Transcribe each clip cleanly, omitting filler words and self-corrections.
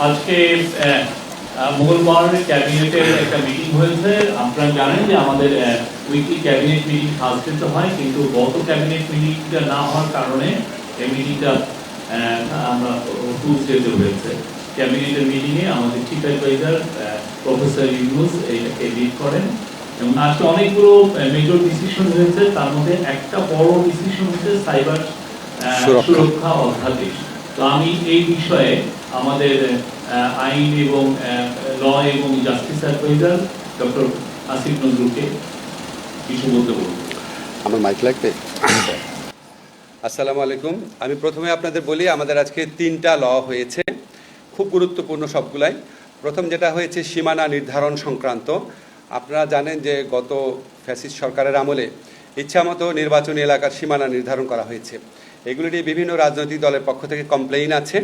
আজকে মঙ্গলবার ক্যাবিনেটের একটা মিটিং হয়েছে। আপনারা জানেন যে আমাদের উইকলি ক্যাবিনেট মিটিং থার্সডেতে হয়, কিন্তু গত ক্যাবিনেট মিটিংটা না হওয়ার কারণে এই মিটিংটা আমরা টুইসডেতে হয়েছে। ক্যাবিনেটের মিটিংয়ে আমাদের চিফ অ্যাডভাইজার প্রফেসর ইউনুস এইটাকে লিড করেন এবং আজকে অনেকগুলো মেজর ডিসিশন হয়েছে। তার মধ্যে একটা বড় ডিসিশন হচ্ছে সাইবার সুরক্ষা অধ্যাদেশ। তো আমি এই বিষয়ে আমাদের আইন এবং ল এবং জাস্টিস অ্যাডভাইজার ডক্টর আসিফ নজরুলকে কিছু বলতে বলব। আমার মাইক লাগবে। আসসালামু আলাইকুম। আমি প্রথমে আপনাদের বলি, আমাদের আজকে 3টা ল হয়েছে, খুব গুরুত্বপূর্ণ সবগুলাই। প্রথম যেটা হয়েছে সীমানা নির্ধারণ সংক্রান্ত। আপনারা জানেন যে গত ফ্যাসিস্ট সরকারের আমলে ইচ্ছামতো নির্বাচনী এলাকার সীমানা নির্ধারণ করা হয়েছে। এগুলি নিয়ে বিভিন্ন রাজনৈতিক দলের পক্ষ থেকে কমপ্লেইন আছে।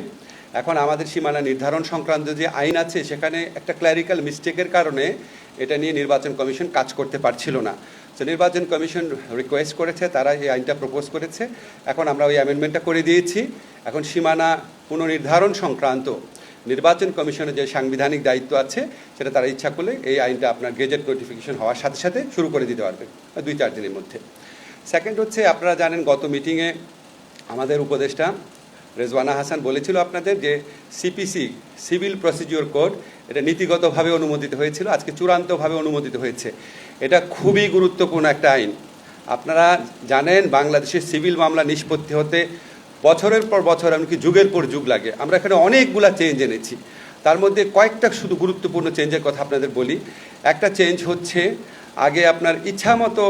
এখন আমাদের সীমানা নির্ধারণ সংক্রান্ত যে আইন আছে, সেখানে একটা ক্ল্যারিক্যাল মিস্টেকের কারণে এটা নিয়ে নির্বাচন কমিশন কাজ করতে পারছিল না। তো নির্বাচন কমিশন রিকোয়েস্ট করেছে, তারা এই আইনটা প্রপোজ করেছে। এখন আমরা ওই অ্যামেন্ডমেন্টটা করে দিয়েছি। এখন সীমানা পুনর্নির্ধারণ সংক্রান্ত নির্বাচন কমিশনের যে সাংবিধানিক দায়িত্ব আছে, সেটা তারা ইচ্ছা করলে এই আইনটা আপনার গেজেট নোটিফিকেশন হওয়ার সাথে সাথে শুরু করে দিতে পারবেন 2-4 দিনের মধ্যে। সেকেন্ড হচ্ছে, আপনারা জানেন গত মিটিংয়ে আমাদের উপদেষ্টা রেজওয়ানা হাসান বলেছিল আপনাদের যে সিপিসি, সিভিল প্রসিডিওর কোড, এটা নীতিগতভাবে অনুমোদিত হয়েছিল, আজকে চূড়ান্তভাবে অনুমোদিত হয়েছে। এটা খুবই গুরুত্বপূর্ণ একটা আইন। আপনারা জানেন বাংলাদেশের সিভিল মামলা নিষ্পত্তি হতে বছরের পর বছর, এমনকি যুগের পর যুগ লাগে। আমরা এখানে অনেকগুলা চেঞ্জ এনেছি, তার মধ্যে কয়েকটা শুধু গুরুত্বপূর্ণ চেঞ্জের কথা আপনাদের বলি। একটা চেঞ্জ হচ্ছে, আগে আপনার ইচ্ছা মতো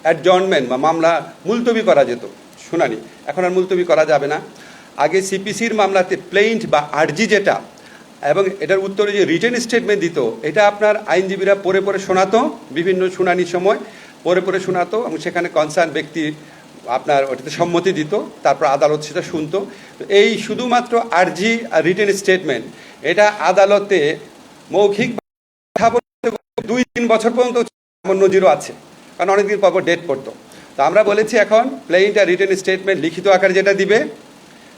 অ্যাডজর্নমেন্ট বা মামলা মুলতবি করা যেত, শুনানি। এখন আর মুলতবি করা যাবে না। আগে সিপিসির মামলাতে প্লেইন্ট বা আর্জি যেটা, এবং এটার উত্তরে যে রিটেন স্টেটমেন্ট দিত, এটা আপনার আইনজীবীরা পড়ে পড়ে শোনাতো, বিভিন্ন শুনানির সময় পড়ে পড়ে শোনাতো, এবং সেখানে কনসার্ন ব্যক্তি আপনার ওটাতে সম্মতি দিত, তারপর আদালত সেটা শুনতো। এই শুধুমাত্র আর্জি আর রিটেন স্টেটমেন্ট, এটা আদালতে মৌখিক কথা বলতে 2-3 বছর পর্যন্ত এমন নজিরও আছে, কারণ অনেকদিন পর ডেট পড়তো। তো আমরা বলেছি এখন প্লেইন্ট আর রিটেন স্টেটমেন্ট লিখিত আকারে যেটা দিবে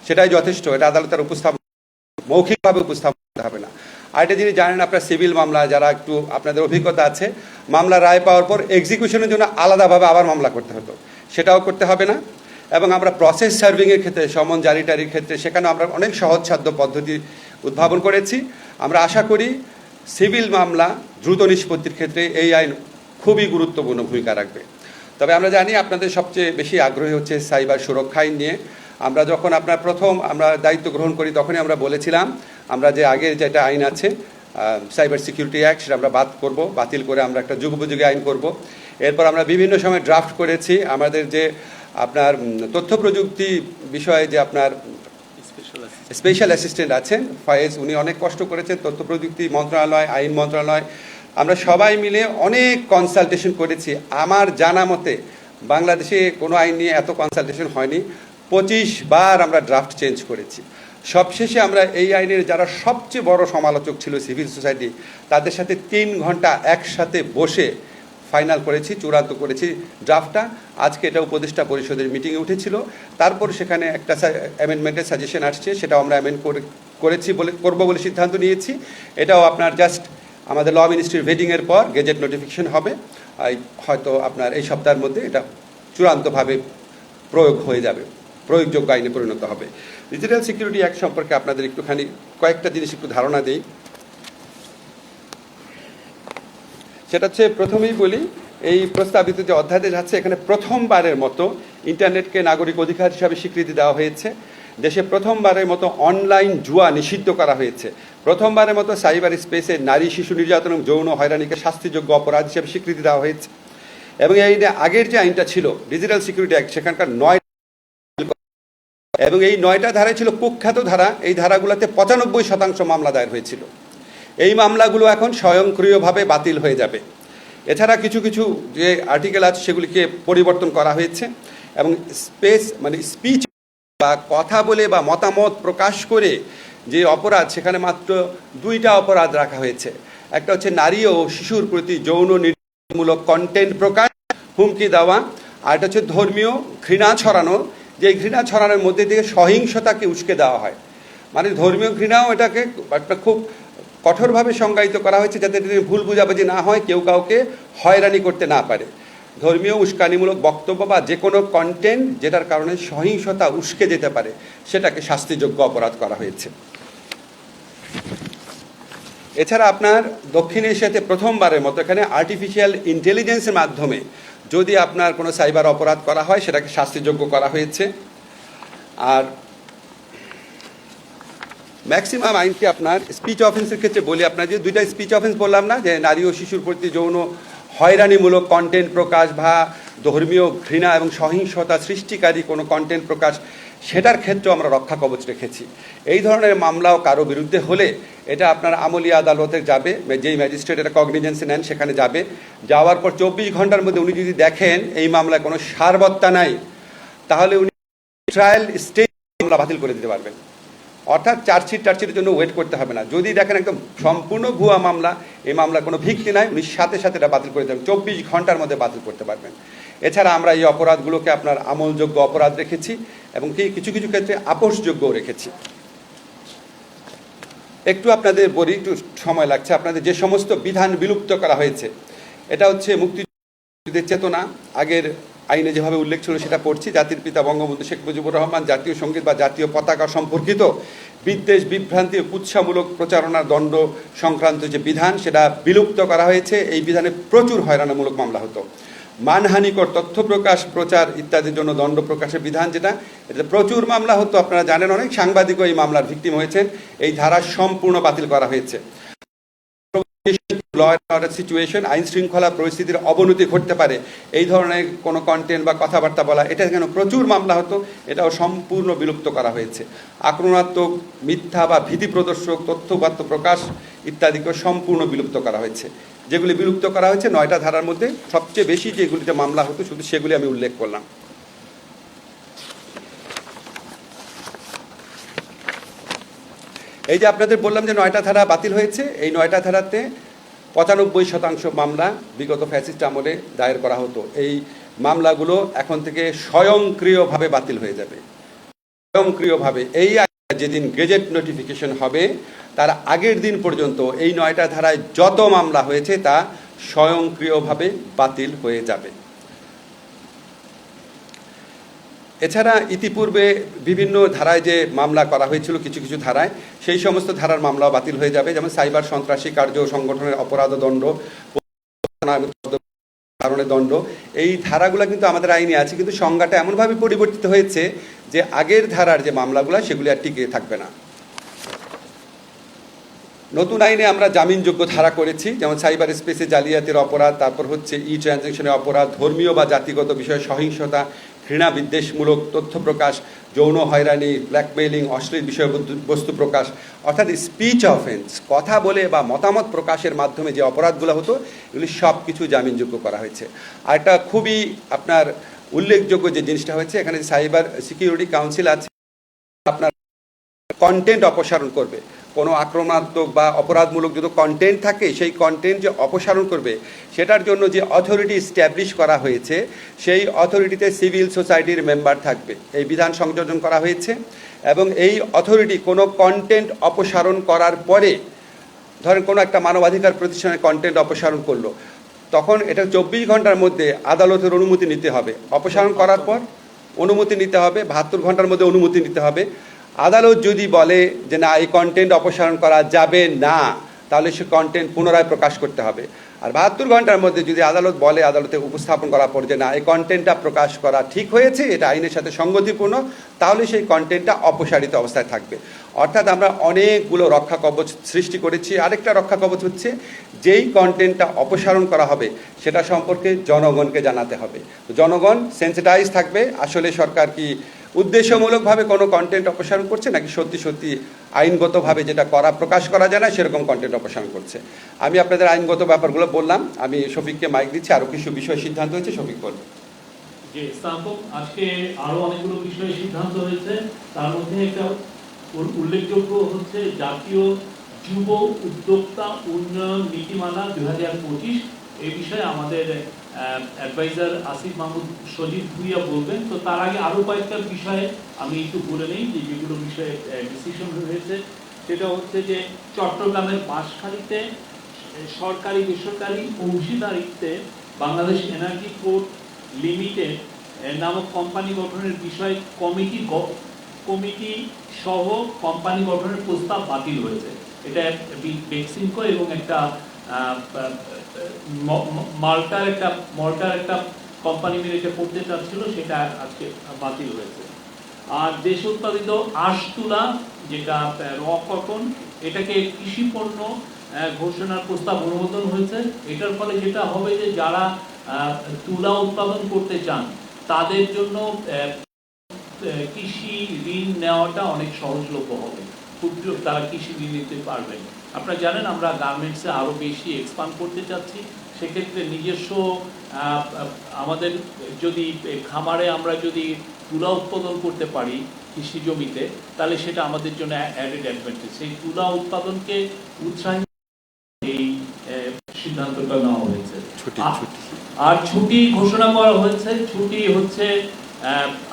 সেটাই যথেষ্ট। এটা আদালতের উপস্থাপন, মৌখিকভাবে উপস্থাপন করতে হবে না। আর এটা যিনি জানেন, আপনার সিভিল মামলা যারা একটু আপনাদের অভিজ্ঞতা আছে, মামলা রায় পাওয়ার পর এক্সিকিউশনের জন্য আলাদাভাবে আবার মামলা করতে হতো, সেটাও করতে হবে না। এবং আমরা প্রসেস সার্ভিংয়ের ক্ষেত্রে, সমন জারিটারির ক্ষেত্রে, সেখানেও আমরা অনেক সহজসাধ্য পদ্ধতি উদ্ভাবন করেছি। আমরা আশা করি সিভিল মামলা দ্রুত নিষ্পত্তির ক্ষেত্রে এই আইন খুবই গুরুত্বপূর্ণ ভূমিকা রাখবে। তবে আমরা জানি আপনাদের সবচেয়ে বেশি আগ্রহী হচ্ছে সাইবার সুরক্ষা আইন নিয়ে। আমরা যখন প্রথম দায়িত্ব গ্রহণ করি, তখনই আমরা বলেছিলাম আমরা যে আগের যেটা আইন আছে সাইবার সিকিউরিটি অ্যাক্ট, সেটা আমরা বাতিল করে আমরা একটা যুগোপযোগী আইন করব। এরপর আমরা বিভিন্ন সময় ড্রাফট করেছি। আমাদের যে আপনার তথ্য প্রযুক্তি বিষয়ে যে আপনার স্পেশাল অ্যাসিস্ট্যান্ট আছেন ফয়েজ, উনি অনেক কষ্ট করেছেন। তথ্য প্রযুক্তি মন্ত্রণালয়, আইন মন্ত্রণালয়, আমরা সবাই মিলে অনেক কনসালটেশন করেছি। আমার জানা মতে বাংলাদেশে কোনো আইন নিয়ে এত কনসালটেশন হয়নি। 25 বার আমরা ড্রাফট চেঞ্জ করেছি। সবশেষে আমরা এই আইনের যারা সবচেয়ে বড় সমালোচক ছিল সিভিল সোসাইটি, তাদের সাথে 3 ঘন্টা একসাথে বসে ফাইনাল করেছি, চূড়ান্ত করেছি ড্রাফটটা। আজকে এটা উপদেষ্টা পরিষদের মিটিংয়ে উঠেছিল, তারপর সেখানে একটা অ্যামেন্ডমেন্টের সাজেশন আসছে, সেটাও আমরা করবো বলে সিদ্ধান্ত নিয়েছি। এটাও আপনার জাস্ট আমাদের ল মিনিস্ট্রির ভেটিংয়ের পর গেজেট নোটিফিকেশন হবে, হয়তো আপনার এই সপ্তাহের মধ্যে এটা চূড়ান্তভাবে প্রয়োগ হয়ে যাবে, প্রয়োগযোগ্য আইনে পরিণত হবে। ডিজিটাল সিকিউরিটি অ্যাক্ট সম্পর্কে আপনাদের একটুখানি কয়েকটা জিনিস একটু ধারণা দিই। সেটা হচ্ছে, প্রথমেই বলি, এই প্রস্তাবিত যে অধ্যাদেশ আছে, এখানে প্রথমবারের মতো ইন্টারনেটকে নাগরিক অধিকার হিসাবে স্বীকৃতি দেওয়া হয়েছে। দেশে প্রথমবারের মতো অনলাইন জুয়া নিষিদ্ধ করা হয়েছে। প্রথমবারের মতো সাইবার স্পেসে নারী শিশু নির্যাতন এবং যৌন হয়রানিকে শাস্তিযোগ্য অপরাধ হিসেবে স্বীকৃতি দেওয়া হয়েছে। এবং এই আগের যে আইনটা ছিল ডিজিটাল সিকিউরিটি অ্যাক্ট, সেখানকার 9 এবং এই 9টা ধারায় ছিল কুখ্যাত ধারা। এই ধারাগুলোতে 95% মামলা দায়ের হয়েছিল। এই মামলাগুলো এখন স্বয়ংক্রিয়ভাবে বাতিল হয়ে যাবে। এছাড়া কিছু কিছু যে আর্টিকেল আছে সেগুলিকে পরিবর্তন করা হয়েছে, এবং স্পিচ বা কথা বলে বা মতামত প্রকাশ করে যে অপরাধ, সেখানে মাত্র 2টা অপরাধ রাখা হয়েছে। একটা হচ্ছে নারী ও শিশুর প্রতি যৌন নির্যাতনমূলক কন্টেন্ট প্রকাশ, হুমকি দেওয়া, আর এটা হচ্ছে ধর্মীয় ঘৃণা ছড়ানো, যে ঘৃণা ছড়ানোর মধ্যে দিয়ে সহিংসতাকে উস্কে দেওয়া হয়। মানে ধর্মীয় ঘৃণাও এটাকে একটা খুব কঠোরভাবে সংজ্ঞায়িত করা হয়েছে, যাতে ভুল বুঝাবুঝি না হয়, কেউ কাউকে হয়রানি করতে না পারে। ধর্মীয় উস্কানিমূলক বক্তব্য বা যে কোনো কন্টেন্ট যেটার কারণে সহিংসতা উস্কে যেতে পারে সেটাকে শাস্তিযোগ্য অপরাধ করা হয়েছে। এছাড়া আপনার দক্ষিণ এশিয়াতে প্রথমবারের মতো এখানে আর্টিফিশিয়াল ইন্টেলিজেন্সের মাধ্যমে যদি আপনার কোনো সাইবার অপরাধ করা হয় সেটাকে শাস্তিযোগ্য করা হয়েছে। আর ম্যাক্সিমাম আইনকে আপনার স্পিচ অফেন্সের ক্ষেত্রে বলি, আপনার যে দুইটা স্পিচ অফেন্স বললাম না, যে নারী ও শিশুর প্রতি যৌন হয়রানিমূলক কন্টেন্ট প্রকাশ বা ধর্মীয় ঘৃণা এবং সহিংসতা সৃষ্টিকারী কোনো কন্টেন্ট প্রকাশ, সেটার ক্ষেত্রেও আমরা রক্ষা কবচ রেখেছি। এই ধরনের মামলাও কারো বিরুদ্ধে হলে এটা আপনার আমলি আদালতে যাবে, যেই ম্যাজিস্ট্রেট এটা কগনিজেন্সে নেন সেখানে যাবে, যাওয়ার পর 24 ঘন্টার মধ্যে উনি যদি দেখেন এই মামলায় কোনো সারবত্তা নাই, তাহলে উনি ট্রায়াল স্টেজ মামলা বাতিল করে দিতে পারবেন। অর্থাৎ চার্জশিটের জন্য ওয়েট করতে হবে না। যদি দেখেন একদম সম্পূর্ণ ভুয়া মামলা, এই মামলা কোনো ভিত্তি নাই, উনি সাথে সাথে এটা বাতিল করে দেবেন, 24 ঘন্টার মধ্যে বাতিল করতে পারবেন। এছাড়া আমরা এই অপরাধগুলোকে আপনার আমলযোগ্য অপরাধ রেখেছি এবং কিছু কিছু ক্ষেত্রে আপোষযোগ্যও রেখেছি। একটু আপনাদের বলি, একটু সময় লাগছে। আপনাদের যে সমস্ত বিধান বিলুপ্ত করা হয়েছে, এটা হচ্ছে মুক্তিযুদ্ধের চেতনা, আগের আইনে যেভাবে উল্লেখ ছিল সেটা পড়ছি। জাতির পিতা বঙ্গবন্ধু শেখ মুজিবুর রহমান জাতীয় সঙ্গীত বা জাতীয় পতাকা সম্পর্কিত বিদ্বেষ বিভ্রান্তি ও কুৎসামূলক প্রচারণার দণ্ড সংক্রান্ত যে বিধান, সেটা বিলুপ্ত করা হয়েছে। এই বিধানে প্রচুর হয়রানিমূলক মামলা হতো। মানহানিকর তথ্য প্রকাশ, প্রচার ইত্যাদির জন্য দণ্ড প্রকাশের বিধান, যেটা এটা প্রচুর মামলা হতো। আপনারা জানেন, অনেক সাংবাদিকও এই মামলার ভিকটিম হয়েছেন। এই ধারা সম্পূর্ণ বাতিল করা হয়েছে। ল অ্যান্ড অর্ডার সিচুয়েশন, আইন শৃঙ্খলা পরিস্থিতির অবনতি ঘটতে পারে, এই ধরনের কোনো কন্টেন্ট বা কথাবার্তা বলা, এটা কেন প্রচুর মামলা হতো, এটাও সম্পূর্ণ বিলুপ্ত করা হয়েছে। আক্রমণাত্মক, মিথ্যা বা ভীতি প্রদর্শক তথ্যপাত্য প্রকাশ ইত্যাদিকে সম্পূর্ণ বিলুপ্ত করা হয়েছে। যেগুলি বিলুপ্ত করা হয়েছে 9টা ধারার মধ্যে সবচেয়ে বেশি যেগুলিতে মামলা হতো শুধু সেগুলি আমি উল্লেখ করলাম। এই যে আপনাদের বললাম যে 9টা ধারা বাতিল হয়েছে, এই 9টা ধারাতে 95% মামলা বিগত ফ্যাসিস্ট আমলে দায়ের করা হতো। এই মামলাগুলো এখন থেকে স্বয়ংক্রিয়ভাবে বাতিল হয়ে যাবে। স্বয়ংক্রিয়ভাবে এই যেদিন গেজেট নোটিফিকেশন হবে তার আগের দিন পর্যন্ত এই 9টা ধারায় যত মামলা হয়েছে তা স্বয়ংক্রিয়ভাবে বাতিল হয়ে যাবে। এছাড়া ইতিপূর্বে বিভিন্ন ধারায় যে মামলা করা হয়েছিল, কিছু কিছু ধারায়, সেই সমস্ত ধারার মামলাও বাতিল হয়ে যাবে। যেমন সাইবার সন্ত্রাসী কার্য সংগঠনের অপরাধ দণ্ড, কারণে দণ্ড, এই ধারাগুলো কিন্তু আমাদের আইনে আছে, কিন্তু সংজ্ঞাটা এমনভাবে পরিবর্তিত হয়েছে যে আগের ধারার যে মামলাগুলো সেগুলি আর টিকে থাকবে না। নতুন আইনে আমরা জামিনযোগ্য ধারা করেছি, যেমন সাইবার স্পেসে জালিয়াতির অপরাধ, তারপর হচ্ছে ট্রানজ্যাকশনের অপরাধ, ধর্মীয় বা জাতিগত বিষয়ে সহিংসতা, ঘৃণা বিদ্বেষমূলক তথ্য প্রকাশ, যৌন হয়রানি, ব্ল্যাকমেইলিং, অশ্লীল বিষয়বস্তু প্রকাশ, অর্থাৎ স্পিচ অফেন্স, কথা বলে বা মতামত প্রকাশের মাধ্যমে যে অপরাধগুলো হতো এগুলি সব কিছু জামিনযোগ্য করা হয়েছে। আর একটা খুবই আপনার উল্লেখযোগ্য যে জিনিসটা হয়েছে, এখানে সাইবার সিকিউরিটি কাউন্সিল আছে, আপনার কন্টেন্ট অপসারণ করবে। কোনো আক্রমণাত্মক বা অপরাধমূলক যদি কন্টেন্ট থাকে, সেই কন্টেন্ট যে অপসারণ করবে সেটার জন্য যে অথরিটি স্ট্যাবলিশ করা হয়েছে, সেই অথরিটিতে সিভিল সোসাইটির মেম্বার থাকবে। এই বিধান সংযোজন করা হয়েছে এবং এই অথরিটি কোনো কন্টেন্ট অপসারণ করার পরে, ধরেন কোনো একটা মানবাধিকার প্রতিষ্ঠানের কন্টেন্ট অপসারণ করলো, তখন এটা 24 ঘন্টার মধ্যে আদালতের অনুমতি নিতে হবে। অপসারণ করার পর অনুমতি নিতে হবে, 72 ঘন্টার মধ্যে অনুমতি নিতে হবে। আদালত যদি বলে যে না, এই কন্টেন্ট অপসারণ করা যাবে না, তাহলে সে কন্টেন্ট পুনরায় প্রকাশ করতে হবে। আর 72 ঘন্টার মধ্যে যদি আদালত বলে, আদালতে উপস্থাপন করার পর যে না, এই কন্টেন্টটা প্রকাশ করা ঠিক হয়েছে, এটা আইনের সাথে সঙ্গতিপূর্ণ, তাহলে সেই কন্টেন্টটা অপসারিত অবস্থায় থাকবে। অর্থাৎ আমরা অনেকগুলো রক্ষা কবচ সৃষ্টি করেছি। আরেকটা রক্ষা কবচ হচ্ছে, যেই কন্টেন্টটা অপসারণ করা হবে সেটা সম্পর্কে জনগণকে জানাতে হবে। জনগণ সেন্সিটাইজ থাকবে, আসলে সরকার কি উদ্দেশ্যমূলকভাবে কোনো কন্টেন্ট অপসারণ করছে নাকি সত্যি সত্যি আইনগতভাবে যেটা প্রকাশ করা যায় না সেরকম কন্টেন্ট অপসারণ করছে। আমি আপনাদের আইনগত ব্যাপারগুলো বললাম, আমি শফিককে মাইক দিচ্ছি, আরও কিছু বিষয় সিদ্ধান্ত হয়েছে, শফিক বলবে। যে স্থাপক আজকে আরো অনেকগুলো বিষয়ে সিদ্ধান্ত হয়েছে, তার মধ্যে একটা উল্লেখযোগ্য হচ্ছে জাতীয় যুব উদ্যোক্তা উন্নয়ন নীতিমালা 2025। এই বিষয়ে আমাদের অ্যাডভাইজার আসিফ মাহমুদ সজীব ভুইয়া বলবেন। তো তার আগে আরো কয়েকটা বিষয়ে আমি একটু বলে নেই যে যেগুলো বিষয়ে ডিসিশন হয়েছে। সেটা হচ্ছে যে চট্টগ্রামের বাঁশখালীতে সরকারি বেসরকারি অংশীদারিত্বে বাংলাদেশ এনার্জি পোর্ট লিমিটেড নামক কোম্পানি গঠনের বিষয়ে কমিটি সহ কোম্পানি গঠনের প্রস্তাব বাতিল হয়েছে। এটা বেক্সিমকো এবং একটা মাল্টার একটা কোম্পানি মিলে এটা করতে চাচ্ছিল, সেটা আজকে বাতিল হয়েছে। আর দেশ উৎপাদিত আঁশ তুলা, যেটা র কটন, এটাকে কৃষি পণ্য ঘোষণার প্রস্তাব অনুমোদন হয়েছে। এটার ফলে যেটা হবে যে যারা তুলা উৎপাদন করতে চান তাদের জন্য কৃষি ঋণ নেওয়াটা অনেক সহজলভ্য হবে, তারা কৃষি ঋণ নিতে পারবেন। আপনারা জানেন আমরা গার্মেন্টসে আরো বেশি এক্সপান্ড করতে চাচ্ছি। সেক্ষেত্রে নিজস্ব আমাদের যদি খামারে আমরা যদি তুলা উৎপাদন করতে পারি কৃষি জমিতে, তাহলে সেটা আমাদের জন্য অ্যাডেড অ্যাডভান্টেজ। সেই তুলা উৎপাদনকে উৎসাহিত এই সিদ্ধান্তটা নেওয়া হয়েছে। আর ছুটি ঘোষণা করা হয়েছে। ছুটি হচ্ছে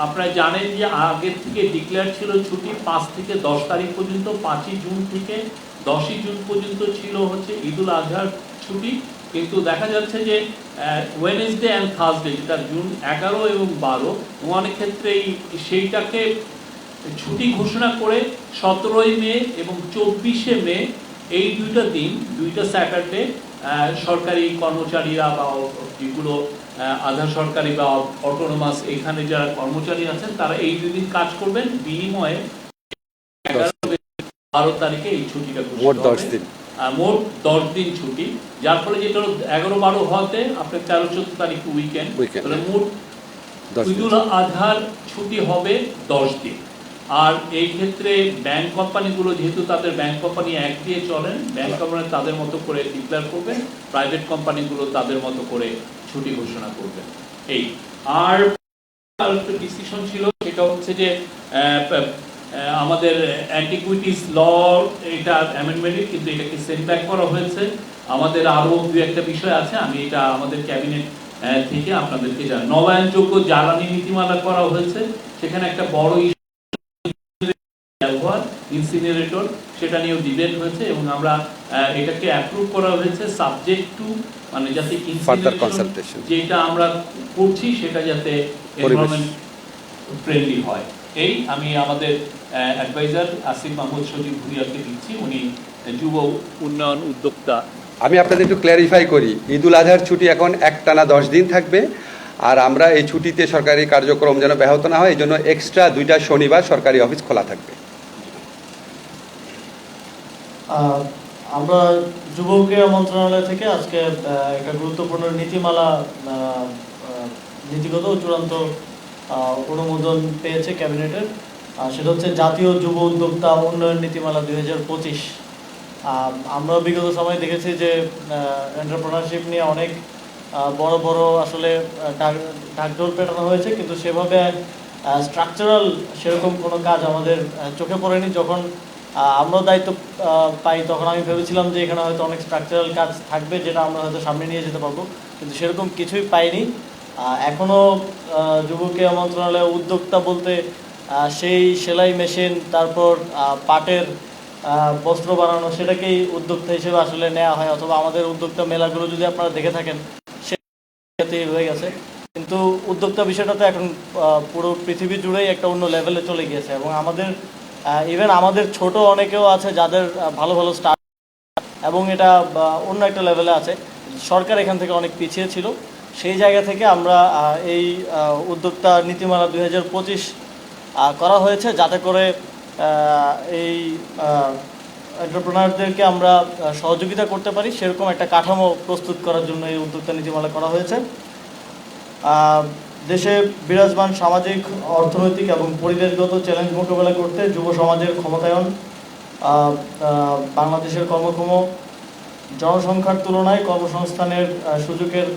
আপনারা জানেন যে আগের থেকে ডিক্লেয়ার ছিল ছুটি 5 থেকে 10 তারিখ পর্যন্ত, 5ই জুন থেকে 10ই জুন পর্যন্ত ছিল হচ্ছে ঈদুল আজহার ছুটি। কিন্তু দেখা যাচ্ছে যে ওয়েডনেসডে অ্যান্ড থার্সডে, যেটা জুন 11 এবং 12, অনেক ক্ষেত্রেই সেইটাকে ছুটি ঘোষণা করে 17ই মে এবং 24শে মে এই দুইটা স্যাটারডে সরকারি কর্মচারীরা বা যেগুলো আধা সরকারি বা অটোনোমাস এখানে যারা কর্মচারী আছেন তারা এই 2 দিন কাজ করবেন, বিনিময়ে 11-12 তারিখে এই ছুটিটা মোট 10 দিন ছুটি। যার ফলে যেটা 11-12 হওয়াতে আপনার 13-14 তারিখ উইকেন্ড, তাহলে মোট ঈদুল আজহার ছুটি হবে 10 দিন। আর এই ক্ষেত্রে ব্যাংক কোম্পানিগুলো যেহেতু তাদের ব্যাংক কোম্পানি অ্যাক্ট দিয়ে চলেন, ব্যাংক কোম্পানি তাদের মতো করে ডিক্লেয়ার করবেন, প্রাইভেট কোম্পানিগুলো তাদের মতো করে ছুটি ঘোষণা করবেন। এই আর একটা ডিসিশন ছিল, সেটা হচ্ছে যে আমাদের অ্যান্টিকুইটিস ল এটা অ্যামেন্ডমেন্ট, কিন্তু এটাকে সেটব্যাক করা হয়েছে। আমাদের আরো দু একটা বিষয় আছে, আমি এটা আমাদের ক্যাবিনেট থেকে আপনাদেরকে জানাই। নবায়নযোগ্য জ্বালানি নীতিমালা করা হয়েছে, সেখানে একটা বড় ব্যবহার ইনসিনারেটর, সেটা নিয়েও ডিবেট হয়েছে এবং আমরা এটাকে অ্যাপ্রুভ করা হয়েছে সাবজেক্ট টু, মানে যাতে ইনসিনারেশন যেটা আমরা করছি সেটা যাতে এনভায়রনমেন্ট ফ্রেন্ডলি হয়। এই আমি আমাদের অ্যাডভাইজার আসিফ মাহমুদ সজীব ভুইয়াকে দিচ্ছি, উনি যুব উন্নয়ন উদ্যোক্তা। আমি আপনাদের একটু ক্ল্যারিফাই করি, ঈদুল আজহার ছুটি এখন একটানা 10 দিন থাকবে। আর আমরা এই ছুটিতে সরকারি কার্যক্রম যেন ব্যাহত না হয়, এই জন্য এক্সট্রা 2টা শনিবার সরকারি অফিস খোলা থাকবে। আমরা যুব ক্রীড়া মন্ত্রণালয় থেকে আজকে একটা গুরুত্বপূর্ণ নীতিগত চূড়ান্ত অনুমোদন পেয়েছে ক্যাবিনেটের। সেটা হচ্ছে জাতীয় যুব উদ্যোক্তা উন্নয়ন নীতিমালা 2025। আমরা বিগত সময় দেখেছি যে এন্টারপ্রেনারশিপ নিয়ে অনেক বড় বড় আসলে ঢাকঢোল পেটানো হয়েছে, কিন্তু সেভাবে স্ট্রাকচারাল সেরকম কোনো কাজ আমাদের চোখে পড়েনি। যখন আমরা দায়িত্ব পাই তখন আমি ভেবেছিলাম যে এখানে হয়তো অনেক স্ট্রাকচারাল কাজ থাকবে যেটা আমরা হয়তো সামনে নিয়ে যেতে পারবো, কিন্তু সেরকম কিছুই পাইনি। এখনও যুব ক্রীড়া মন্ত্রণালয় উদ্যোক্তা বলতে সেই সেলাই মেশিন, তারপর পাটের বস্ত্র বানানো, সেটাকেই উদ্যোক্তা হিসেবে আসলে নেওয়া হয়, অথবা আমাদের উদ্যোক্তা মেলাগুলো যদি আপনারা দেখে থাকেন সেটাতেই হয়ে গেছে। কিন্তু উদ্যোক্তা বিষয়টা তো এখন পুরো পৃথিবী জুড়েই একটা অন্য লেভেলে চলে গিয়েছে এবং আমাদের ইভেন আমাদের ছোট অনেকেও আছে যাদের ভালো ভালো স্টার্ট এবং এটা অন্য একটা লেভেলে আছে। সরকার এখান থেকে অনেক পিছিয়ে ছিল, সেই জায়গা থেকে আমরা এই উদ্যোক্তা নীতিমালা 2025 করা হয়েছে, যাতে করে এই এন্টারপ্রেনারদেরকে আমরা সহযোগিতা করতে পারি, সেরকম একটা কাঠামো প্রস্তুত করার জন্য এই উদ্যোক্তা নীতিমালা করা হয়েছে। দেশে বিরাজমান সামাজিক, অর্থনৈতিক এবং পরিবেশগত চ্যালেঞ্জ মোকাবেলা করতে যুব সমাজের ক্ষমতায়ন, বাংলাদেশের কর্মক্ষম জনসংখ্যার তুলনায় কর্মসংস্থানের সুযোগের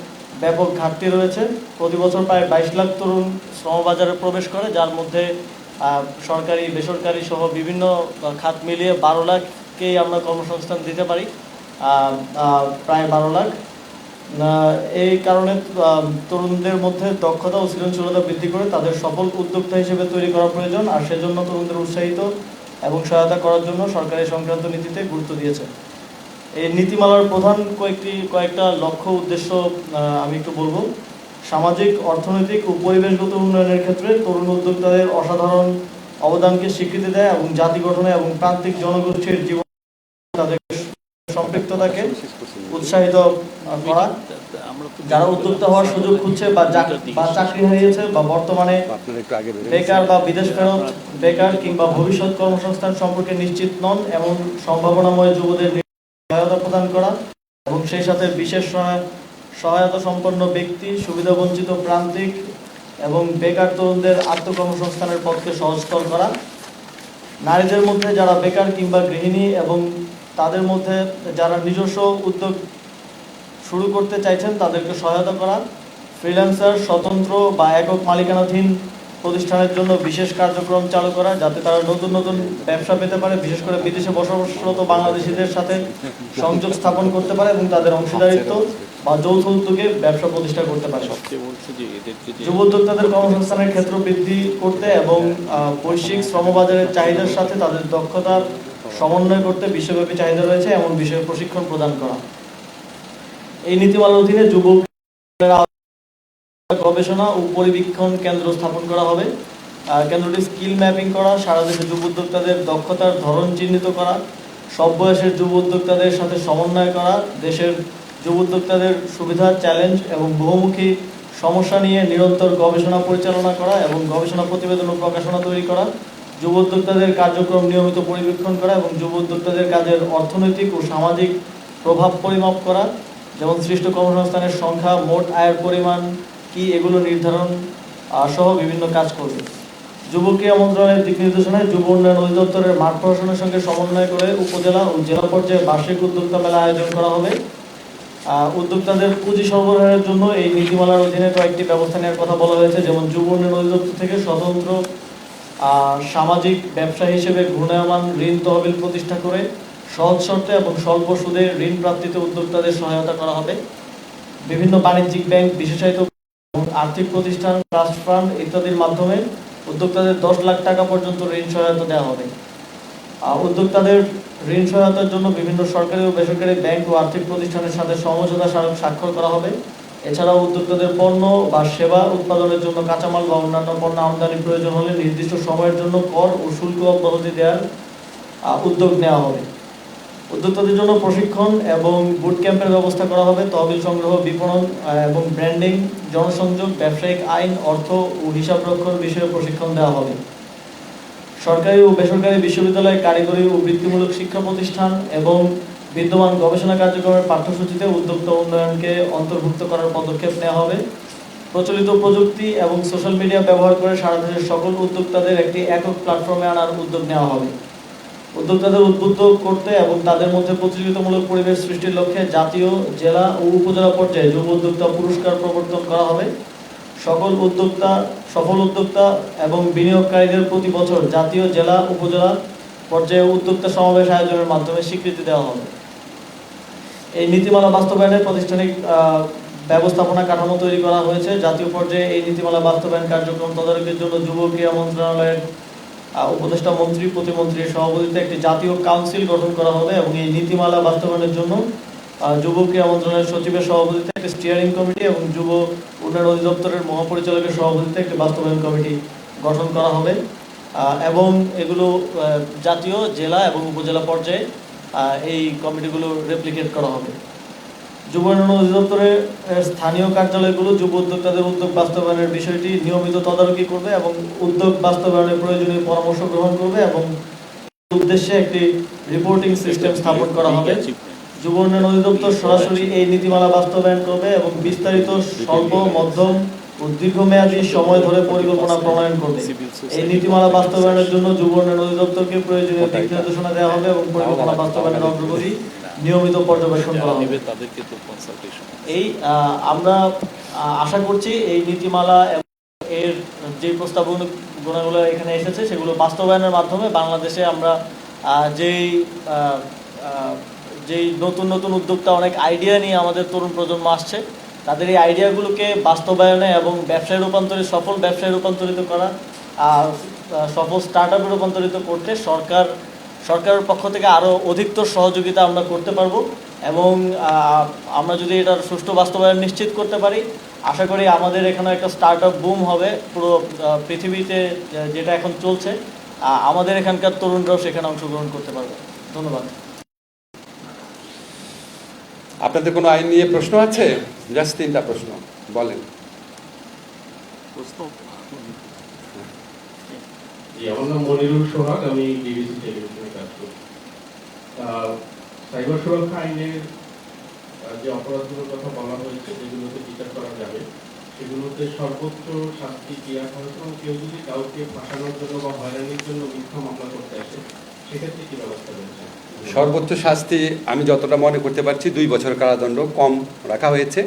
ব্যাপক ঘাটতি রয়েছে। প্রতি বছর প্রায় 22 লাখ তরুণ শ্রমবাজারে প্রবেশ করে, যার মধ্যে সরকারি বেসরকারি সহ বিভিন্ন খাত মিলিয়ে 12 লাখকেই আমরা কর্মসংস্থান দিতে পারি, প্রায় 12 লাখ। এই কারণে তরুণদের মধ্যে দক্ষতা ও সৃজনশীলতা বৃদ্ধি করে তাদের সফল উদ্যোক্তা হিসেবে তৈরি করা প্রয়োজন। আর সেজন্য তরুণদের উৎসাহিত এবং সহায়তা করার জন্য সরকার এই সংক্রান্ত নীতিতে গুরুত্ব দিয়েছে। এই নীতিমালার প্রধান কয়েকটা লক্ষ্য উদ্দেশ্য আমি একটু বলবো। সামাজিক, অর্থনৈতিক ও পরিবেশগত উন্নয়নের ক্ষেত্রে তরুণ উদ্যোক্তাদের অসাধারণ অবদানকে স্বীকৃতি দেয় এবং জাতি গঠনে এবং প্রান্তিক জনগোষ্ঠীর জীবন তাদের সম্পৃক্ততাকে উৎসাহিত করা। যারা উদ্যোক্তা হওয়ার সুযোগ খুঁজছে বা চাকরি হারিয়েছে বা বর্তমানে বেকার বা বিদেশ ফেরত বেকার কিংবা ভবিষ্যৎ কর্মসংস্থান সম্পর্কে নিশ্চিত নন এমন সম্ভাবনাময় যুবদের সহায়তা প্রদান করা এবং সেই সাথে বিশেষ সহায়তা সম্পন্ন ব্যক্তি, সুবিধাবঞ্চিত প্রান্তিক এবং বেকার তরুণদের আত্মকর্মসংস্থানের পথকে সহজতর করা। নারীদের মধ্যে যারা বেকার কিংবা গৃহিণী এবং তাদের মধ্যে যারা নিজস্ব উদ্যোগ শুরু করতে চাইছেন তাদেরকে সহায়তা করা। ফ্রিল্যান্সার, স্বতন্ত্র বা একক মালিকানাধীন প্রতিষ্ঠানের জন্য বিশেষ কার্যক্রম চালু করা যাতে তারা নতুন নতুন ব্যবসা পেতে পারে, বিশেষ করে বিদেশে বসবাসরত বাংলাদেশিদের সাথে সংযোগ স্থাপন করতে পারে এবং তাদের অংশীদারিত্ব বা যৌথ উদ্যোগে ব্যবসা প্রতিষ্ঠা করতে পারে। যুব উদ্যোক্তাদের কর্মসংস্থানের ক্ষেত্র বৃদ্ধি করতে এবং বৈশ্বিক শ্রমবাজারের চাহিদার সাথে তাদের দক্ষতার সমন্বয় করতে বিশ্বব্যাপী চাহিদা রয়েছে এমন বিষয়ে প্রশিক্ষণ প্রদান করা। এই নীতিমালার অধীনে যুব গবেষণা ও পরিবীক্ষণ কেন্দ্র স্থাপন করা হবে। কেন্দ্রটি স্কিল ম্যাপিং করা, সারা দেশে যুব উদ্যোক্তাদের দক্ষতার ধরন চিহ্নিত করা, সব বয়সের যুব উদ্যোক্তাদের সাথে সমন্বয় করা, দেশের যুব উদ্যোক্তাদের সুবিধা, চ্যালেঞ্জ এবং বহুমুখী সমস্যা নিয়ে নিরন্তর গবেষণা পরিচালনা করা এবং গবেষণা প্রতিবেদন ও প্রকাশনা তৈরি করা, যুব উদ্যোক্তাদের কার্যক্রম নিয়মিত পরিবীক্ষণ করা এবং যুব উদ্যোক্তাদের কাজের অর্থনৈতিক ও সামাজিক প্রভাব পরিমাপ করা, যেমন সৃষ্ট কর্মসংস্থানের সংখ্যা, মোট আয়ের পরিমাণ কি, এগুলো নির্ধারণ সহ বিভিন্ন কাজ করবে। যুব ক্রীড়া মন্ত্রণালয়ের দিক নির্দেশনায় যুব উন্নয়ন অধিদপ্তরের মাঠ প্রশাসনের সঙ্গে সমন্বয় করে উপজেলা ও জেলা পর্যায়ে বার্ষিক উদ্যোক্তা মেলা আয়োজন করা হবে। উদ্যোক্তাদের পুঁজি সরবরাহের জন্য এই নীতিমালার অধীনে কয়েকটি ব্যবস্থা নেওয়ার কথা বলা হয়েছে, যেমন যুব উন্নয়ন অধিদপ্তর থেকে স্বতন্ত্র সামাজিক ব্যবসা হিসেবে ঘূর্ণায়মান ঋণ তহবিল প্রতিষ্ঠা করে সহজ শর্তে এবং স্বল্প সুদে ঋণ প্রাপ্তিতে উদ্যোক্তাদের সহায়তা করা হবে। বিভিন্ন বাণিজ্যিক ব্যাংক, বিশেষায়িত আর্থিক প্রতিষ্ঠান, ট্রাস্ট ফান্ড ইত্যাদির মাধ্যমে উদ্যোক্তাদের 10 লাখ টাকা পর্যন্ত ঋণ সহায়তা দেওয়া হবে। উদ্যোক্তাদের ঋণ সহায়তার জন্য বিভিন্ন সরকারি ও বেসরকারি ব্যাংক ও আর্থিক প্রতিষ্ঠানের সাথে সমঝোতা স্মারক স্বাক্ষর করা হবে। এছাড়াও উদ্যোক্তাদের পণ্য বা সেবা উৎপাদনের জন্য কাঁচামাল বা অন্যান্য পণ্য আমদানির প্রয়োজন হলে নির্দিষ্ট সময়ের জন্য কর ও শুল্ক অব্যাহতি দেওয়ার উদ্যোগ নেওয়া হবে। উদ্যোক্তাদের জন্য প্রশিক্ষণ এবং বুট ক্যাম্পের ব্যবস্থা করা হবে। তহবিল সংগ্রহ, বিপণন এবং ব্র্যান্ডিং, জনসংযোগ, ব্যবসায়িক আইন, অর্থ ও হিসাবরক্ষণ বিষয়ে প্রশিক্ষণ দেওয়া হবে। সরকারি ও বেসরকারি বিশ্ববিদ্যালয়, কারিগরি ও বৃত্তিমূলক শিক্ষা প্রতিষ্ঠান এবং বিদ্যমান গবেষণা কার্যক্রমের পাঠ্যসূচিতে উদ্যোক্তা উন্নয়নকে অন্তর্ভুক্ত করার পদক্ষেপ নেওয়া হবে। প্রচলিত প্রযুক্তি এবং সোশ্যাল মিডিয়া ব্যবহার করে সারা দেশের সকল উদ্যোক্তাদের একটি একক প্ল্যাটফর্মে আনার উদ্যোগ নেওয়া হবে। উদ্যোক্তাদের উদ্বুদ্ধ করতে এবং তাদের মধ্যে প্রতিযোগিতামূলক পরিবেশ সৃষ্টির লক্ষ্যে জাতীয়, জেলা ও উপজেলা পর্যায়ে যুব উদ্যোক্তা পুরস্কার প্রবর্তন করা হবে। সকল উদ্যোক্তা, সফল উদ্যোক্তা এবং বিনিয়োগকারীদের প্রতি বছর জাতীয়, জেলা, উপজেলা পর্যায়ে উদ্যোক্তা সমাবেশ আয়োজনের মাধ্যমে স্বীকৃতি দেওয়া হবে। এই নীতিমালা বাস্তবায়নের প্রাতিষ্ঠানিক ব্যবস্থাপনা কাঠামো তৈরি করা হয়েছে। জাতীয় পর্যায়ে এই নীতিমালা বাস্তবায়ন কার্যক্রম তদারকির জন্য যুব ক্রীড়া মন্ত্রণালয়ের উপদেষ্টা মন্ত্রী, প্রতিমন্ত্রীর সভাপতিত্বে একটি জাতীয় কাউন্সিল গঠন করা হবে এবং এই নীতিমালা বাস্তবায়নের জন্য যুব ক্রীড়া মন্ত্রণালয়ের সচিবের সভাপতিত্বে একটি স্টিয়ারিং কমিটি এবং যুব উন্নয়ন অধিদপ্তরের মহাপরিচালকের সভাপতিত্বে একটি বাস্তবায়ন কমিটি গঠন করা হবে এবং এগুলো জাতীয়, জেলা এবং উপজেলা পর্যায়ে এই কমিটিগুলো রেপ্লিকেট করা হবে। যুব উন্নয়ন অধিদপ্তরের স্থানীয় কার্যালয়গুলো যুব উদ্যোক্তাদের উদ্যোগ বাস্তবায়নের বিষয়টি নিয়মিত তদারকি করবে এবং উদ্যোগ বাস্তবায়নের প্রয়োজনীয় পরামর্শ গ্রহণ করবে এবং উদ্দেশ্যে একটি রিপোর্টিং সিস্টেম স্থাপন করা হবে। যুব উন্নয়ন অধিদপ্তর সরাসরি এই নীতিমালা বাস্তবায়ন করবে এবং বিস্তারিত স্বল্প, মধ্যম ও দীর্ঘমেয়াদী সময় ধরে পরিকল্পনা প্রণয়ন করবে। এই নীতিমালা বাস্তবায়নের জন্য যুব উন্নয়ন অধিদপ্তরকে প্রয়োজনীয় দিক নির্দেশনা দেওয়া হবে এবং পরিকল্পনা বাস্তবায়নের অগ্রগতি নিয়মিত পর্যবেক্ষণ করা হবে। এই আমরা আশা করছি এই নীতিমালা এর যে প্রস্তাবনাগুলো এখানে এসেছে সেগুলো বাস্তবায়নের মাধ্যমে বাংলাদেশে আমরা যে যেই নতুন নতুন উদ্যোক্তা অনেক আইডিয়া নিয়ে আমাদের তরুণ প্রজন্ম আসছে, তাদের এই আইডিয়াগুলোকে বাস্তবায়নে এবং ব্যবসায় রূপান্তরিত, সফল ব্যবসায় রূপান্তরিত করা, সফল স্টার্ট আপে রূপান্তরিত করতে সরকারের পক্ষ থেকে আরও অধিকতর সহযোগিতা আমরা করতে পারবো। এবং আমরা যদি এটার সুষ্ঠু বাস্তবায়ন নিশ্চিত করতে পারি, আশা করি আমাদের এখানে একটা স্টার্ট আপ বুম হবে। পুরো পৃথিবীতে যেটা এখন চলছে, আমাদের এখানকার তরুণরাও সেখানে অংশগ্রহণ করতে পারবে। ধন্যবাদ। আপনাদের কোনো আইন নিয়ে প্রশ্ন আছে? জাস্ট 3টা প্রশ্ন বলেন। আমার নাম মনিরুল সোহাগ, আমি ডিবিসি টেলিভিশনে কাজ করি। সাইবার সুরক্ষা আইনের যে অপরাধগুলোর কথা বলা হয়েছে, যেগুলোতে বিচার করা যাবে, সেগুলোতে সর্বোচ্চ শাস্তি দেওয়া হয়েছে এবং কেউ যদি কাউকে ফাঁসানোর জন্য বা হয়রানির জন্য মিথ্যা মামলা করতে আসে, সেক্ষেত্রে কি ব্যবস্থা রয়েছে? সর্বোচ্চ শাস্তি আমি যতটা মনে করতে পারছি 2 বছর কারাদণ্ড কম রাখা হয়েছে।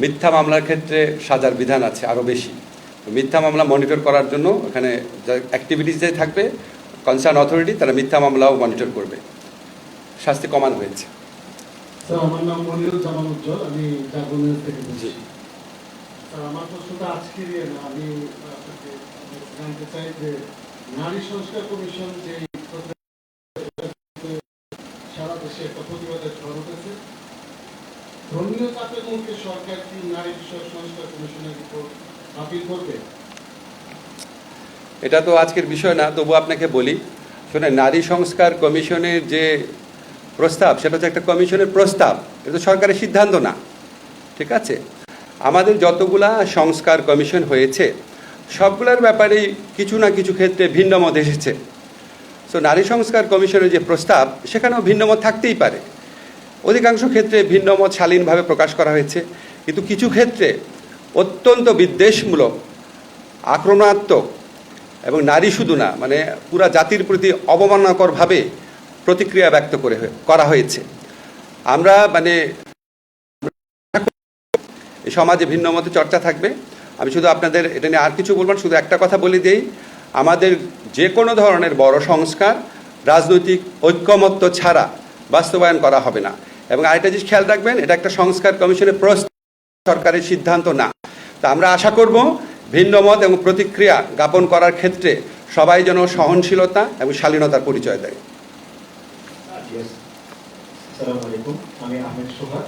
মিথ্যা মামলার ক্ষেত্রে সাজার বিধান আছে আরও বেশি। মিথ্যা মামলা মনিটর করার জন্য ওখানে যা অ্যাক্টিভিটিস যে থাকবে, কনসার্ন অথরিটি তারা মিথ্যা মামলাও মনিটর করবে। শাস্তি কমানো হয়েছে। স্যার, আমার নাম মনিরুল জামান উজ্জ্বল, আমি জাগরণের থেকে বলছি। স্যার, আমার প্রশ্নটা আজকের না, আমি আপনাকে জানতে চাই যে নারী সংস্কার কমিশন যে সারা দেশে একটা প্রতিবাদের ঝড় উঠেছে, ধর্মীয় চাপের মুখে সরকার কি নারী বিষয়ক সংস্কার কমিশনের রিপোর্ট বাতিল করবে? এটা তো আজকের বিষয় না, তবু আপনাকে বলি। শুনে, নারী সংস্কার কমিশনের যে প্রস্তাব, সেটা হচ্ছে একটা কমিশনের প্রস্তাব, এটা তো সরকারের সিদ্ধান্ত না। ঠিক আছে? আমাদের যতগুলা সংস্কার কমিশন হয়েছে সবগুলোর ব্যাপারেই কিছু না কিছু ক্ষেত্রে ভিন্নমত এসেছে। সো নারী সংস্কার কমিশনের যে প্রস্তাব, সেখানেও ভিন্নমত থাকতেই পারে। অধিকাংশ ক্ষেত্রে ভিন্নমত শালীনভাবে প্রকাশ করা হয়েছে, কিন্তু কিছু ক্ষেত্রে অত্যন্ত বিদ্বেষমূলক, আক্রমণাত্মক এবং নারী শুধু না, মানে পুরা জাতির প্রতি অবমাননাকরভাবে প্রতিক্রিয়া ব্যক্ত করা হয়েছে। আমরা এই সমাজে ভিন্ন মতে চর্চা থাকবে। আমি শুধু আপনাদের এটা নিয়ে আর কিছু বলবো না, শুধু একটা কথা বলে দিই, আমাদের যে কোনো ধরনের বড় সংস্কার রাজনৈতিক ঐক্যমত্য ছাড়া বাস্তবায়ন করা হবে না। এবং আরেকটা জিনিস খেয়াল রাখবেন, এটা একটা সংস্কার কমিশনের প্রস্তাব, সরকারের সিদ্ধান্ত না। তা আমরা আশা করব ভিন্নমত এবং প্রতিক্রিয়া জ্ঞাপন করার ক্ষেত্রে সবাই যেন সহনশীলতা এবং শালীনতার পরিচয় দেয়। আসসালামু আলাইকুম, আমি আহমেদ সোহাগ।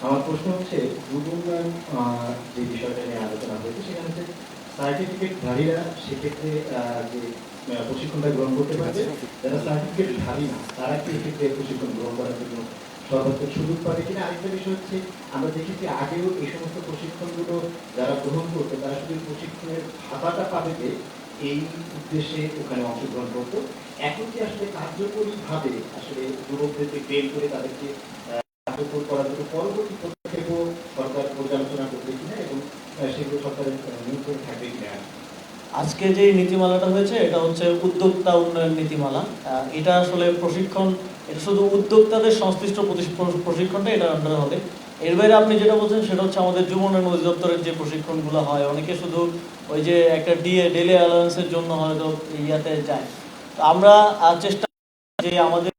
আমার প্রশ্ন হচ্ছে, যুব উন্নয়ন যে বিষয়টা নিয়ে আলোচনা হয়েছে, সেখানে হচ্ছে সার্টিফিকেটধারীরা সেক্ষেত্রে যে প্রশিক্ষণটা গ্রহণ করতে পারবে, যারা সার্টিফিকেটধারী না তারা কি এক্ষেত্রে প্রশিক্ষণ গ্রহণ করার জন্য সর্বোচ্চ সুযোগ পাবে কিনা? আরেকটা বিষয় হচ্ছে, আমরা দেখেছি আগেও এই সমস্ত প্রশিক্ষণগুলো যারা গ্রহণ করতো তারা শুধু প্রশিক্ষণের ভাতাটা পাবে যে এই উদ্দেশ্যে ওখানে অংশগ্রহণ করতো। এখন কি আসলে কার্যকরীভাবে আসলে যুবকদেরকে ট্রেন করে তাদেরকে কার্যকর করার জন্য পরবর্তী পদক্ষেপও সরকার পর্যালোচনা করবে কিনা এবং সেগুলো সরকারের নিয়ন্ত্রণে থাকবে কিনা? আজকে যে নীতিমালাটা হয়েছে, এটা হচ্ছে উদ্যোক্তা উন্নয়ন নীতিমালা। এটা আসলে প্রশিক্ষণ, এটা শুধু উদ্যোক্তাদের সংশ্লিষ্ট প্রশিক্ষণটা এটার আন্ডারে হবে। এর বাইরে আপনি যেটা বলছেন সেটা হচ্ছে আমাদের যুব উন্নয়ন অধিদপ্তরের যে প্রশিক্ষণগুলো হয়, অনেকে শুধু ওই যে একটা ডেলি অ্যালাউন্সের জন্য হয়তো ইয়াতে যায়। তো আমরা চেষ্টা যে আমাদের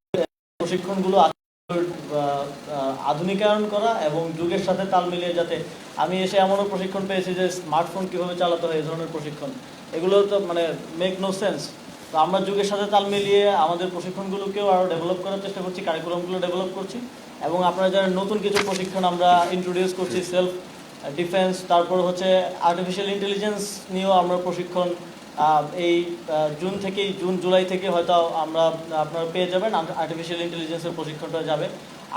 প্রশিক্ষণগুলো আধুনিকায়ন করা এবং যুগের সাথে তাল মিলিয়ে, যাতে আমি এসে এমনও প্রশিক্ষণ পেয়েছি যে স্মার্টফোন কীভাবে চালাতে হয়, এই ধরনের প্রশিক্ষণ, এগুলো তো মেক নো সেন্স। তো আমরা যুগের সাথে তাল মিলিয়ে আমাদের প্রশিক্ষণগুলোকেও আরও ডেভেলপ করার চেষ্টা করছি, কারিকুলামগুলো ডেভেলপ করছি। এবং আপনারা যারা নতুন কিছু প্রশিক্ষণ আমরা ইন্ট্রোডিউস করছি, সেলফ ডিফেন্স, তারপর হচ্ছে আর্টিফিশিয়াল ইন্টেলিজেন্স নিয়েও আমরা প্রশিক্ষণ এই জুন জুলাই থেকে হয়তো আপনারা পেয়ে যাবেন। আর্টিফিশিয়াল ইন্টেলিজেন্সের প্রশিক্ষণটা যাবে।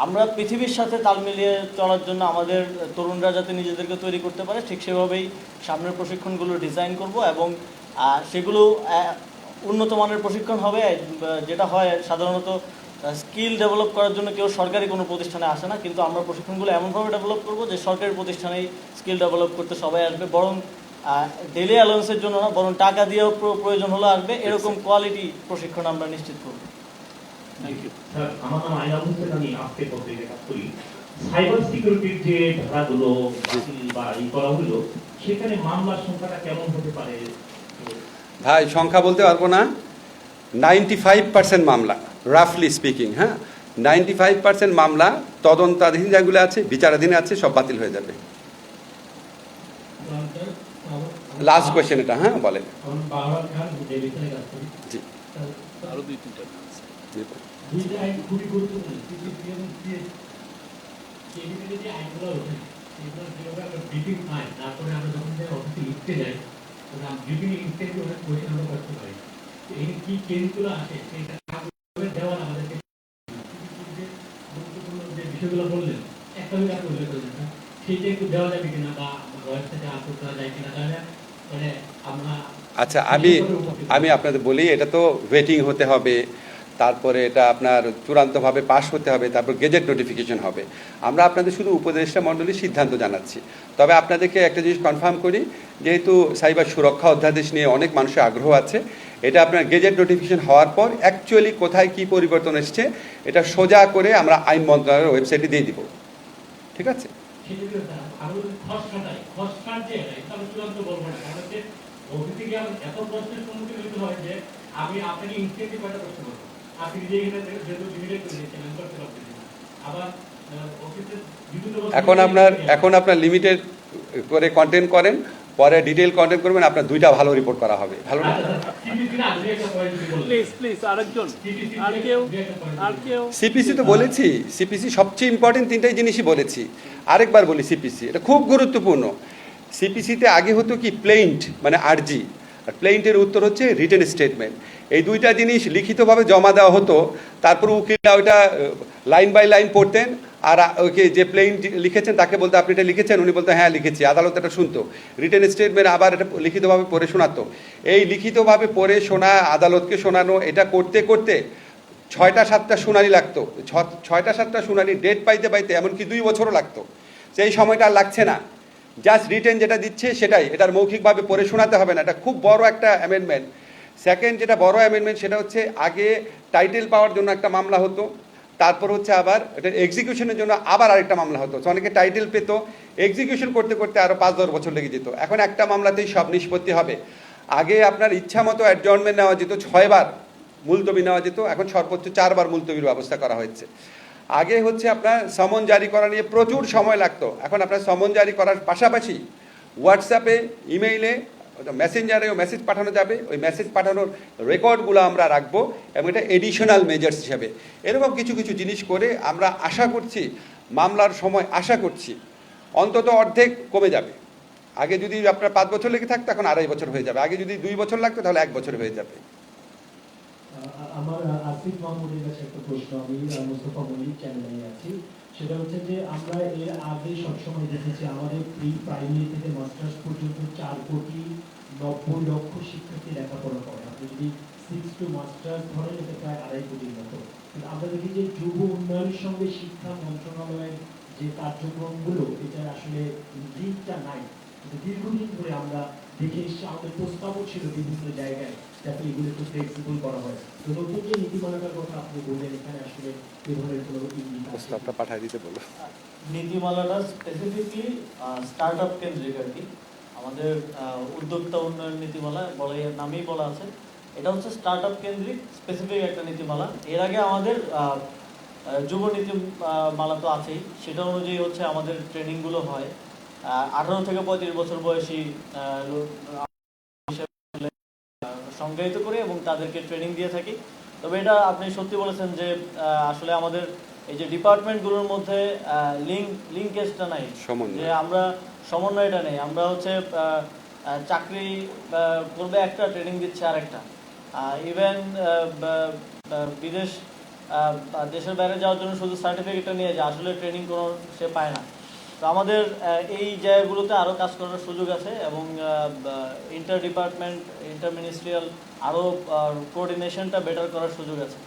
আমরা পৃথিবীর সাথে তাল মিলিয়ে চলার জন্য আমাদের তরুণরা যাতে নিজেদেরকে তৈরি করতে পারে, ঠিক সেভাবেই সামনের প্রশিক্ষণগুলো ডিজাইন করব। এবং সেগুলো উন্নত মানের প্রশিক্ষণ হবে। যেটা হয় সাধারণত স্কিল ডেভেলপ করার জন্য কেউ সরকারি কোনো প্রতিষ্ঠানে আসে না, কিন্তু আমরা প্রশিক্ষণগুলো এমনভাবে ডেভেলপ করব যে সরকারি প্রতিষ্ঠানেই স্কিল ডেভেলপ করতে সবাই আসবে। বরং ডেলি অ্যালাউন্সের জন্য না, বরং টাকা দিয়েও প্রয়োজন হলে আসবে, এরকম কোয়ালিটি প্রশিক্ষণ আমরা নিশ্চিত করব। স্যার, আমার নাম আইনাল হোসেন, আমি আজকে পত্রিকায় কাজ করি। সাইবার সিকিউরিটির যে ধারাগুলো বাতিল বা করা হলো, সেখানে মামলার সংখ্যাটা কেমন হতে পারে? ভাই, সংখ্যা বলতে পারবো না। 95% মামলা, রাফলি স্পিকিং, হ্যাঁ, 95% মামলা তদন্তাধীন যেগুলো আছে, বিচারাধীন আছে, সব বাতিল হয়ে যাবে। লাস্ট কোয়েশ্চেন এটা, হ্যাঁ বলেন। জি আরো 2-3টা জি। দুইটা আইন খুবই গুরুত্বপূর্ণ, কিন্তু যে আইনগুলো ওঠে সেগুলো যেভাবে আমরা ব্রিফিং পাই, তারপরে আমরা যখন অফিসে লিখতে যাই তখন ব্রিফিং ইনস্ট্যান্টলি অনেক কোয়েশ্চেন আমরা করতে পারি। এই কি কেসগুলো আসে সেটা দেওয়ার আমাদেরকে গুরুত্বপূর্ণ যে বিষয়গুলো বললেন, একটা আপনি উল্লেখ করলেন না, সেইটা একটু দেওয়া যাবে কিনা বা ওয়েবসাইটে আপলোড করা যায় কিনা, তাহলে মানে আমরা আচ্ছা, আমি আপনাদের বলি, এটা তো ওয়েটিং হতে হবে, তারপরে এটা আপনার চূড়ান্তভাবে পাস হতে হবে, তারপর গেজেট নোটিফিকেশন হবে। আমরা আপনাদের শুধু উপদেষ্টা মণ্ডলীর সিদ্ধান্ত জানাচ্ছি। তবে আপনাদেরকে একটা জিনিস কনফার্ম করি, যেহেতু সাইবার সুরক্ষা অধ্যাদেশ নিয়ে অনেক মানুষের আগ্রহ আছে, এটা আপনার গেজেট নোটিফিকেশন হওয়ার পর অ্যাকচুয়ালি কোথায় কি পরিবর্তন এসছে এটা সোজা করে আমরা আইন মন্ত্রণালয়ের ওয়েবসাইটে দিয়ে দিব। ঠিক আছে? এত প্রশ্নের সম্মুখীন হতে হয় যে আমি আপনাকে ইনস্ট্যান্টলি কয়টা প্রশ্ন করবো, আপনি নিজে এখানে যেহেতু লিমিটেড করে দিচ্ছেন, আমি করতে পারতেছি না। আবার অফিসের বিভিন্ন এখন আপনার লিমিটেড করে কন্টেন্ট করেন, পরে ডিটেইল কন্টেন্ট করবেন, আপনার 2টা ভালো রিপোর্ট করা হবে। ভালো না? সিপিসি তো বলেছি, সিপিসি সবচেয়ে ইম্পর্টেন্ট 3টাই জিনিসই বলেছি। আরেকবার বলি, সিপিসি এটা খুব গুরুত্বপূর্ণ। সিপিসিতে আগে হতো কি প্লেইন্ট মানে আরজি, আর প্লেইন্টের উত্তর হচ্ছে রিটেন স্টেটমেন্ট। এই 2টা জিনিস লিখিতভাবে জমা দেওয়া হতো, তারপর উকিলরা ওইটা লাইন বাই লাইন পড়তেন, আর ওকে যে প্লেইন্ট লিখেছেন তাকে বলতে আপনি এটা লিখেছেন, উনি বলতে হ্যাঁ লিখেছি, আদালত এটা শুনতো। রিটেন স্টেটমেন্ট আবার এটা লিখিতভাবে পড়ে শোনাতো। এই লিখিতভাবে পড়ে শোনা, আদালতকে শোনানো, এটা করতে করতে 6টা-7টা শুনানি লাগতো। 6টা-7টা শুনানি ডেট পাইতে পাইতে এমনকি 2 বছরও লাগতো। সেই সময়টা আর লাগছে না, জাস্ট রিটেন যেটা দিচ্ছে সেটাই, এটার মৌখিকভাবে পড়ে শোনাতে হবে না। এটা খুব বড় একটা অ্যামেন্ডমেন্ট। সেকেন্ড যেটা বড় অ্যামেন্ডমেন্ট সেটা হচ্ছে, আগে টাইটেল পাওয়ার জন্য একটা মামলা হতো, তারপর হচ্ছে আবার এটা এক্সিকিউশনের জন্য আবার আরেকটা মামলা হতো। অনেকে টাইটেল পেতো, এক্সিকিউশন করতে করতে আরও 5-10 বছর লেগে যেত। এখন একটা মামলাতেই সব নিষ্পত্তি হবে। আগে আপনার ইচ্ছা মতো অ্যাডজর্নমেন্ট নেওয়া যেত, 6 বার মুলতবি নেওয়া যেত, এখন সর্বোচ্চ 4 বার মুলতবির ব্যবস্থা করা হয়েছে। আগে হচ্ছে আপনার সমন জারি করা নিয়ে প্রচুর সময় লাগতো, এখন আপনার সমন জারি করার পাশাপাশি হোয়াটসঅ্যাপে, ইমেইলে, মেসেঞ্জারেও মেসেজ পাঠানো যাবে। ওই মেসেজ পাঠানোর রেকর্ডগুলো আমরা রাখবো এবং এটা এডিশনাল মেজার্স হিসাবে এরকম কিছু কিছু জিনিস করে আমরা আশা করছি মামলার সময় আশা করছি অন্তত অর্ধেক কমে যাবে। আগে যদি আপনার 5 বছর লেগে থাকতো, এখন 2.5 বছর হয়ে যাবে। আগে যদি 2 বছর লাগতো, তাহলে 1 বছর হয়ে যাবে। আমার আসিফ মাহমুদের কাছে একটা প্রশ্ন, আমি মোস্তফা মল্লিক চ্যানেলে আছি। সেটা হচ্ছে যে আমরা এর আগে সবসময় দেখেছি আমাদের প্রি প্রাইমারি থেকে মাস্টার্স পর্যন্ত 4,90,00,000 শিক্ষার্থী লেখাপড়া করে। আপনি যদি 6 টু মাস্টার্স ধরেন, এটা প্রায় 2.5 কোটির মতো। কিন্তু আমরা দেখি যে যুব উন্নয়নের সঙ্গে শিক্ষা মন্ত্রণালয়ের যে কার্যক্রমগুলো, এটা আসলে লিঙ্কটা নাই। দীর্ঘদিন ধরে আমরা দেখে এসেছি, আমাদের প্রস্তাবও ছিল বিভিন্ন জায়গায় যাতে এগুলো একটু ফ্লেক্সিবল করা হয়। তো নতুন যে নীতিমালাটার কথা আপনি বললেন, এখানে আসলে এই ধরনের কোনো প্রস্তাবটা পাঠিয়ে দিতে বলো। নীতিমালাটা স্পেসিফিকলি স্টার্ট আপ কেন্দ্রিক আর কি। আমাদের উদ্যোক্তা উন্নয়ন নীতিমালা নামেই বলা আছে, এটা হচ্ছে স্টার্ট আপ কেন্দ্রিক স্পেসিফিক একটা নীতিমালা। এর আগে আমাদের যুব নীতিমালা তো আছেই, সেটা অনুযায়ী হচ্ছে আমাদের ট্রেনিংগুলো হয়। 18 থেকে 35 বছর বয়সী সংজ্ঞায়িত করে এবং তাদেরকে ট্রেনিং দিয়ে থাকি। তবে এটা আপনি সত্যি বলেছেন যে আসলে আমাদের এই যে ডিপার্টমেন্টগুলোর মধ্যে লিঙ্কেজটা নাই, যে আমরা সমন্বয়টা নেই। আমরা হচ্ছে চাকরি করবে একটা, ট্রেনিং দিচ্ছে আরেকটা। ইভেন দেশের বাইরে যাওয়ার জন্য শুধু সার্টিফিকেটটা নিয়ে যায়, আসলে ট্রেনিং কোনো সে পায় না। তো আমাদের এই জায়গাগুলোতে আরও কাজ করার সুযোগ আছে এবং ইন্টার ডিপার্টমেন্ট, ইন্টার মিনিস্ট্রিয়াল আরও কোঅর্ডিনেশনটা বেটার করার সুযোগ আছে।